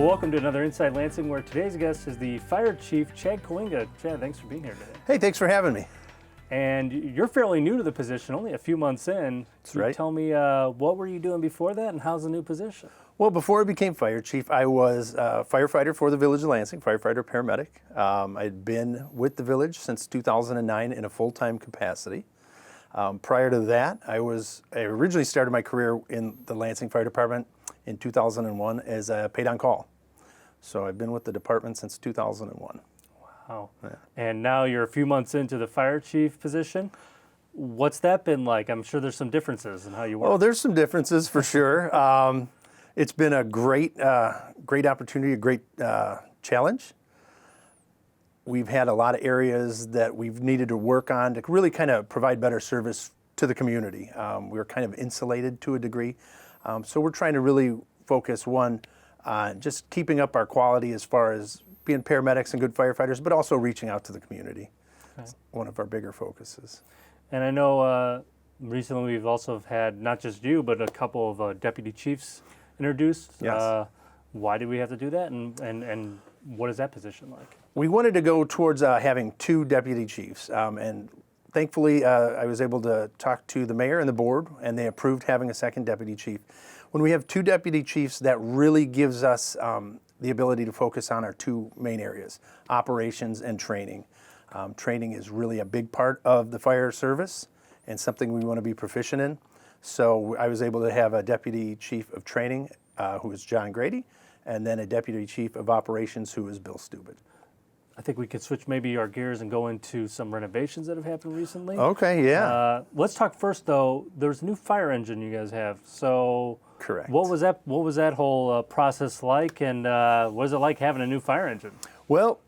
Well, welcome to another Inside Lansing, where today's guest is the Fire Chief, Chad Kooyenga. Chad, thanks for being here today. Hey, thanks for having me. And you're fairly new to the position, only a few months in. That's right. Tell me, what were you doing before that, and how's the new position? Well, before I became fire chief, I was a firefighter for the Village of Lansing, firefighter paramedic. I'd been with the village since 2009 in a full-time capacity. Prior to that, I originally started my career in the Lansing Fire Department in 2001 as a paid-on-call. So I've been with the department since 2001. Wow. Yeah. And now you're a few months into the fire chief position. What's that been like? I'm sure there's some differences in how you work. Oh, there's some differences for sure. It's been a great opportunity, a great challenge. We've had a lot of areas that we've needed to work on to really kind of provide better service to the community. We're kind of insulated to a degree. So we're trying to really focus, one, on just keeping up our quality as far as being paramedics and good firefighters, but also reaching out to the community. Okay. It's one of our bigger focuses. And I know recently we've also had not just you, but a couple of deputy chiefs introduced. Yes. Why did we have to do that, and what is that position like? We wanted to go towards having two deputy chiefs, and thankfully I was able to talk to the mayor and the board, and they approved having a second deputy chief. When we have two deputy chiefs, that really gives us the ability to focus on our two main areas, operations and training. Training is really a big part of the fire service and something we want to be proficient in. So I was able to have a deputy chief of training, who is John Grady, and then a deputy chief of operations, who is Bill Stubid. I think we could switch maybe our gears and go into some renovations that have happened recently. Okay, yeah. Let's talk first, though. There's a new fire engine you guys have. So Correct. What was that whole process like, and what is it like having a new fire engine? Well,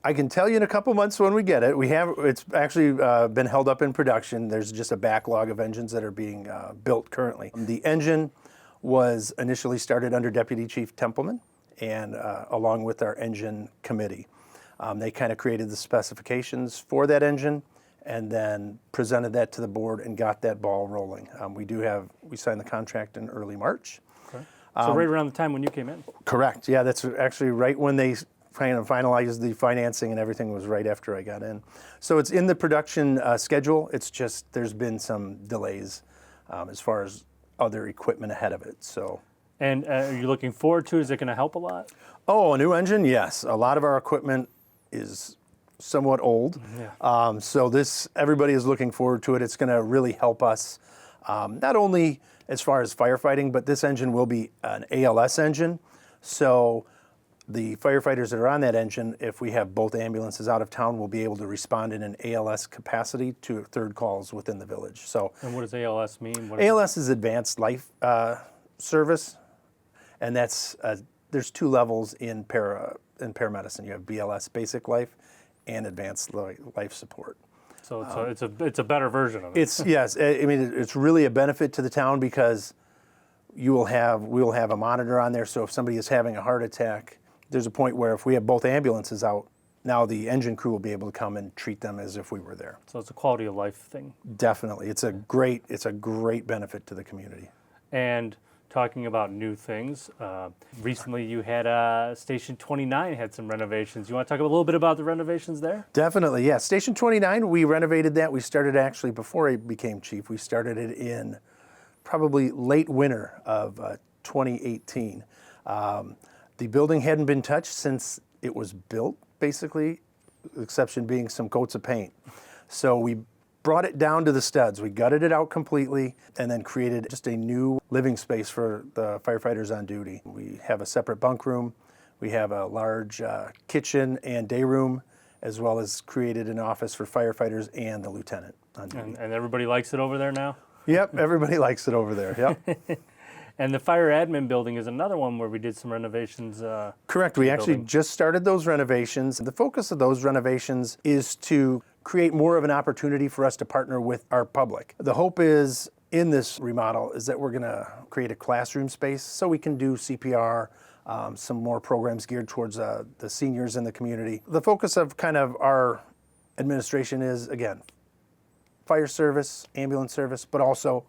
I can tell you in a couple months when we get it. It's actually been held up in production. There's just a backlog of engines that are being built currently. The engine was initially started under Deputy Chief Templeman, and along with our engine committee. They kind of created the specifications for that engine and then presented that to the board and got that ball rolling. We signed the contract in early March. Okay. So right around the time when you came in? Correct. Yeah, that's actually right when they kind of finalized the financing, and everything was right after I got in. So it's in the production schedule. It's just there's been some delays as far as other equipment ahead of it. So. And are you looking forward to it? Is it going to help a lot? Oh, a new engine? Yes. A lot of our equipment is somewhat old. Yeah. So everybody is looking forward to it. It's going to really help us, not only as far as firefighting, but this engine will be an ALS engine. So the firefighters that are on that engine, if we have both ambulances out of town, will be able to respond in an ALS capacity to third calls within the village. So. And what does ALS mean? ALS is Advanced Life Service, and there's two levels in paramedicine. You have BLS, Basic Life, and Advanced Life Support. So it's a better version of it. Yes. I mean, it's really a benefit to the town because we will have a monitor on there. So if somebody is having a heart attack, there's a point where if we have both ambulances out, now the engine crew will be able to come and treat them as if we were there. So it's a quality of life thing. Definitely, it's a great benefit to the community. And talking about new things, recently you had Station 29 had some renovations. You want to talk a little bit about the renovations there? Definitely, yeah. Station 29, we renovated that. We started actually before I became chief. We started it in probably late winter of 2018. The building hadn't been touched since it was built, basically, the exception being some coats of paint. So we brought it down to the studs. We gutted it out completely and then created just a new living space for the firefighters on duty. We have a separate bunk room. We have a large kitchen and day room, as well as created an office for firefighters and the lieutenant on duty. And everybody likes it over there now? Yep, everybody likes it over there, yep. And the fire admin building is another one where we did some renovations. Correct. We actually just started those renovations. The focus of those renovations is to create more of an opportunity for us to partner with our public. The hope is in this remodel is that we're going to create a classroom space so we can do CPR, some more programs geared towards the seniors in the community. The focus of kind of our administration is, again, fire service, ambulance service, but also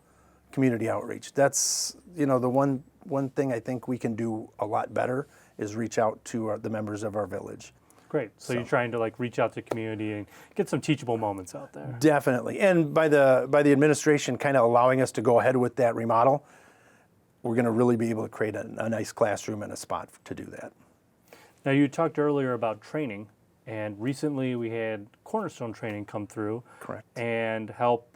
community outreach. That's, the one thing I think we can do a lot better is reach out to the members of our village. Great. So you're trying to like reach out to the community and get some teachable moments out there. Definitely. And by the administration kind of allowing us to go ahead with that remodel, we're going to really be able to create a nice classroom and a spot to do that. Now, you talked earlier about training, and recently we had Cornerstone Training come through. Correct. And help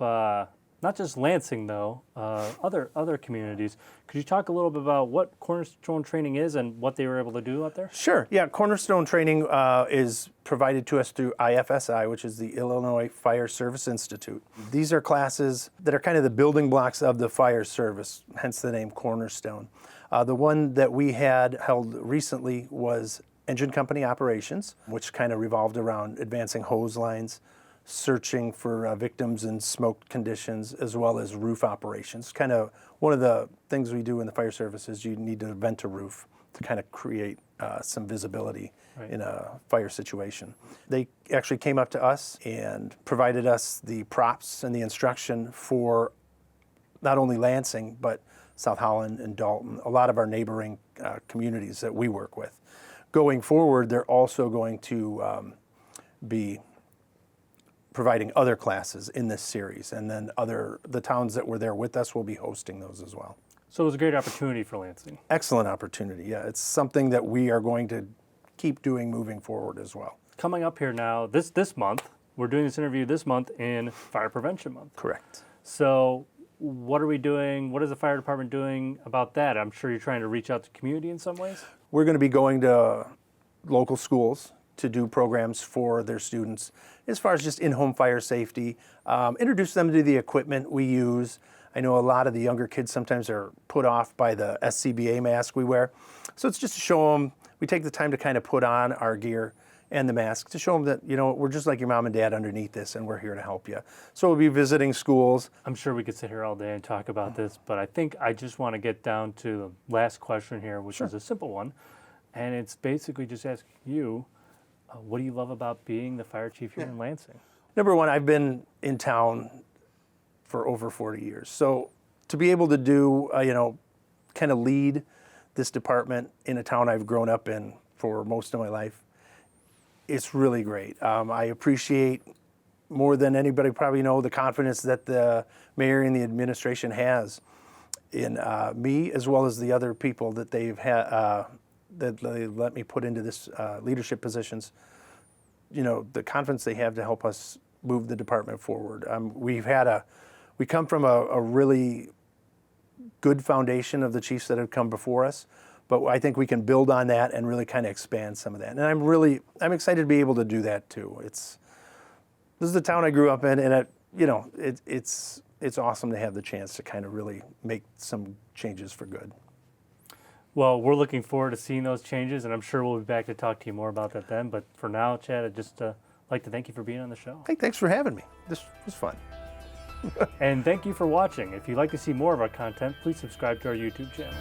not just Lansing, though, other communities. Could you talk a little bit about what Cornerstone Training is and what they were able to do out there? Sure. Yeah, Cornerstone Training is provided to us through IFSI, which is the Illinois Fire Service Institute. These are classes that are kind of the building blocks of the fire service, hence the name Cornerstone. The one that we had held recently was engine company operations, which kind of revolved around advancing hose lines, searching for victims in smoked conditions, as well as roof operations. Kind of one of the things we do in the fire service is you need to vent a roof to kind of create some visibility in a fire situation. They actually came up to us and provided us the props and the instruction for not only Lansing, but South Holland and Dalton, a lot of our neighboring communities that we work with. Going forward, they're also going to be providing other classes in this series, and then the towns that were there with us will be hosting those as well. So it was a great opportunity for Lansing. Excellent opportunity, yeah. It's something that we are going to keep doing moving forward as well. Coming up here now, this month, we're doing this interview this month in Fire Prevention Month. Correct. So what are we doing? What is the fire department doing about that? I'm sure you're trying to reach out to the community in some ways. We're going to be going to local schools to do programs for their students as far as just in-home fire safety, introduce them to the equipment we use. I know a lot of the younger kids sometimes are put off by the SCBA mask we wear. So it's just to show them, we take the time to kind of put on our gear and the mask to show them that, we're just like your mom and dad underneath this, and we're here to help you. So we'll be visiting schools. I'm sure we could sit here all day and talk about this, but I think I just want to get down to the last question here, which is a simple one. And it's basically just asking you, what do you love about being the fire chief here in Lansing? Number one, I've been in town for over 40 years. So to be able to do, kind of lead this department in a town I've grown up in for most of my life, it's really great. I appreciate more than anybody probably know the confidence that the mayor and the administration has in me, as well as the other people that they've had, that they let me put into this leadership positions. The confidence they have to help us move the department forward. We come from a really good foundation of the chiefs that have come before us, but I think we can build on that and really kind of expand some of that. And I'm excited to be able to do that too. This is the town I grew up in, and it's awesome to have the chance to kind of really make some changes for good. Well, we're looking forward to seeing those changes, and I'm sure we'll be back to talk to you more about that then. But for now, Chad, I'd just like to thank you for being on the show. Hey, thanks for having me. This was fun. And thank you for watching. If you'd like to see more of our content, please subscribe to our YouTube channel.